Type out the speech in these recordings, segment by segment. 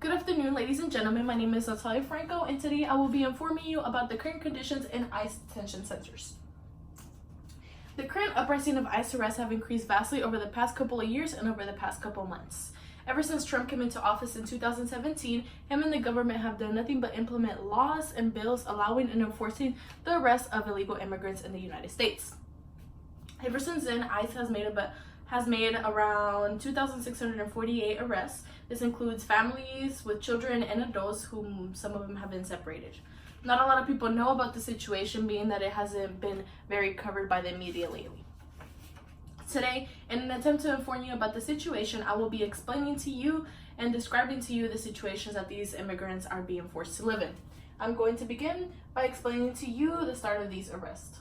Good afternoon, ladies and gentlemen. My name is Natalia Franco, and today I will be informing you about the current conditions in ICE detention centers. The current uprising of ICE arrests have increased vastly over the past couple of years and over the past couple of months. Ever since Trump came into office in 2017, him and the government have done nothing but implement laws and bills allowing and enforcing the arrest of illegal immigrants in the United States. Ever since then, ICE has made around 2,648 arrests. This includes families with children and adults, whom some of them have been separated. Not a lot of people know about the situation, being that it hasn't been very covered by the media lately. Today, in an attempt to inform you about the situation, I will be explaining to you and describing to you the situations that these immigrants are being forced to live in. I'm going to begin by explaining to you the start of these arrests.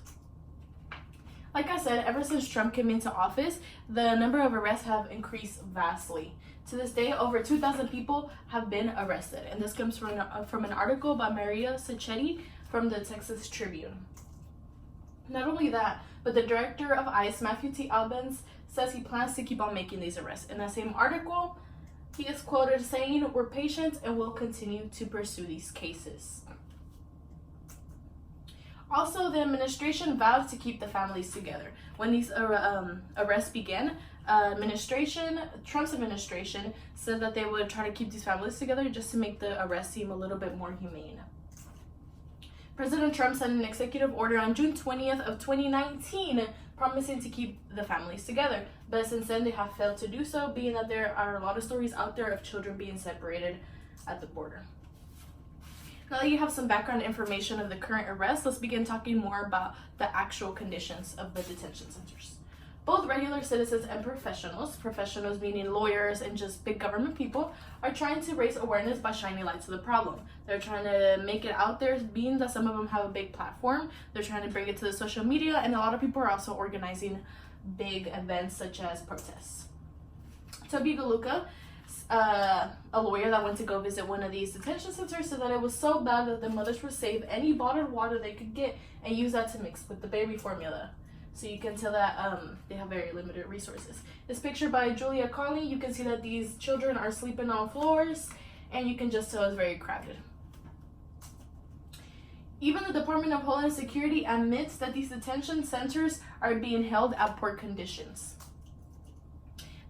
Like I said, ever since Trump came into office, the number of arrests have increased vastly. To this day, over 2,000 people have been arrested, and this comes from an article by Maria Sacchetti from the Texas Tribune. Not only that, but the director of ICE, Matthew T. Albans, says he plans to keep on making these arrests. In that same article, he is quoted saying, "We're patient and will continue to pursue these cases." Also, the administration vowed to keep the families together. When these arrests began, Trump's administration said that they would try to keep these families together just to make the arrest seem a little bit more humane. President Trump sent an executive order on June 20th of 2019 promising to keep the families together, but since then they have failed to do so, being that there are a lot of stories out there of children being separated at the border. Now that you have some background information of the current arrest, let's begin talking more about the actual conditions of the detention centers. Both regular citizens and professionals meaning lawyers and just big government people, are trying to raise awareness by shining light to the problem. They're trying to make it out there, being that some of them have a big platform. They're trying to bring it to the social media, and a lot of people are also organizing big events such as protests. Toby DeLuca, a lawyer that went to go visit one of these detention centers, said that it was so bad that the mothers would save any bottled water they could get and use that to mix with the baby formula. So you can tell that they have very limited resources. This picture by Julia Conley, you can see that these children are sleeping on floors, and you can just tell it's very crowded. Even the Department of Homeland Security admits that these detention centers are being held at poor conditions.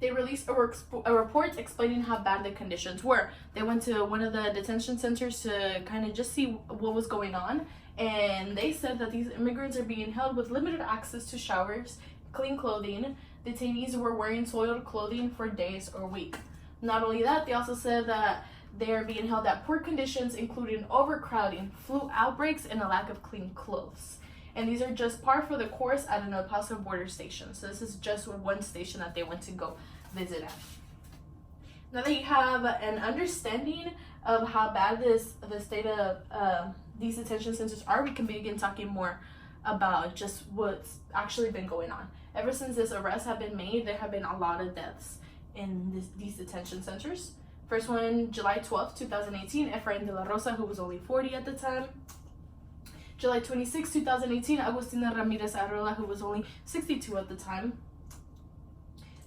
They released a report explaining how bad the conditions were. They went to one of the detention centers to kind of just see what was going on, and they said that these immigrants are being held with limited access to showers, clean clothing. Detainees were wearing soiled clothing for days or weeks. Not only that, they also said that they are being held at poor conditions, including overcrowding, flu outbreaks, and a lack of clean clothes. And these are just par for the course at an El Paso border station. So this is just one station that they went to go visit at. Now that you have an understanding of how bad the state of these detention centers are, we can begin talking more about just what's actually been going on. Ever since this arrest have been made, there have been a lot of deaths in these detention centers. First one, July 12th, 2018, Efrain de la Rosa, who was only 40 at the time. July 26, 2018, Agustina Ramirez Arreola, who was only 62 at the time.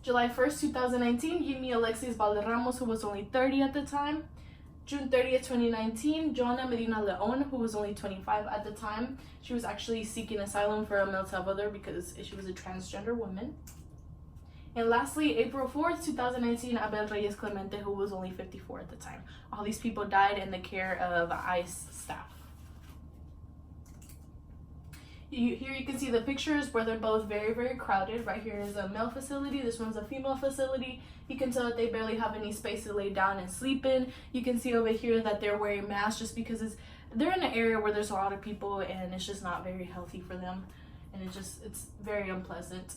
July 1st, 2019, Jimmy Alexis Valderramos, who was only 30 at the time. June 30th, 2019, Joana Medina Leon, who was only 25 at the time. She was actually seeking asylum from El Salvador because she was a transgender woman. And lastly, April 4th, 2019, Abel Reyes Clemente, who was only 54 at the time. All these people died in the care of ICE staff. Here you can see the pictures where they're both very, very crowded. Right here is a male facility. This one's a female facility. You can tell that they barely have any space to lay down and sleep in. You can see over here that they're wearing masks just because they're in an area where there's a lot of people, and it's just not very healthy for them. And it's very unpleasant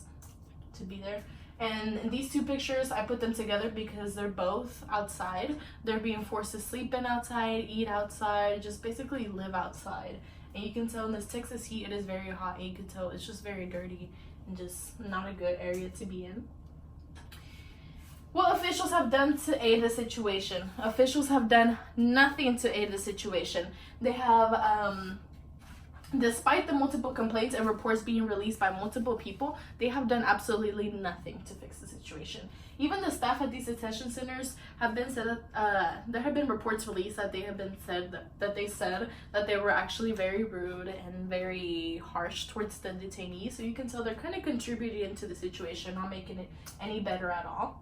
to be there. And these two pictures, I put them together because they're both outside. They're being forced to sleep in outside, eat outside, just basically live outside. And you can tell in this Texas heat, it is very hot, and you can tell it's just very dirty and just not a good area to be in. What officials have done to aid the situation? Officials have done nothing to aid the situation. They have Despite the multiple complaints and reports being released by multiple people, they have done absolutely nothing to fix the situation. Even the staff at these detention centers have been said that there have been reports released that they said that they were actually very rude and very harsh towards the detainees. So you can tell they're kind of contributing to the situation, not making it any better at all.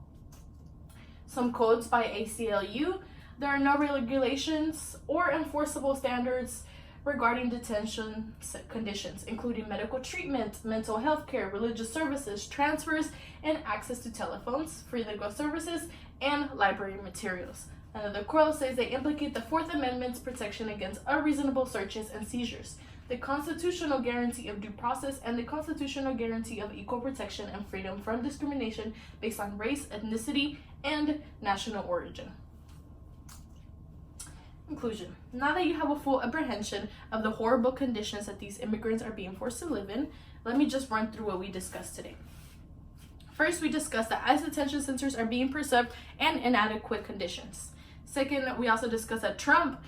Some codes by ACLU. There are no regulations or enforceable standards regarding detention conditions, including medical treatment, mental health care, religious services, transfers, and access to telephones, free legal services, and library materials. The quote says they implicate the Fourth Amendment's protection against unreasonable searches and seizures, the constitutional guarantee of due process, and the constitutional guarantee of equal protection and freedom from discrimination based on race, ethnicity, and national origin. Conclusion. Now that you have a full apprehension of the horrible conditions that these immigrants are being forced to live in, let me just run through what we discussed today. First, we discussed that ICE detention centers are being preserved and inadequate conditions. Second, we also discussed that Trump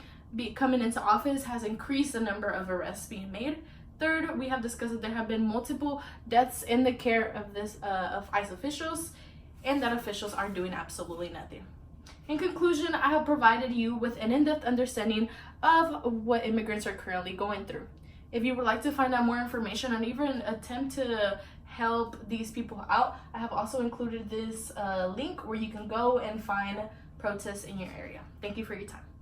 coming into office has increased the number of arrests being made. Third, we have discussed that there have been multiple deaths in the care of ICE officials, and that officials are doing absolutely nothing. In conclusion, I have provided you with an in-depth understanding of what immigrants are currently going through. If you would like to find out more information and even attempt to help these people out, I have also included this link where you can go and find protests in your area. Thank you for your time.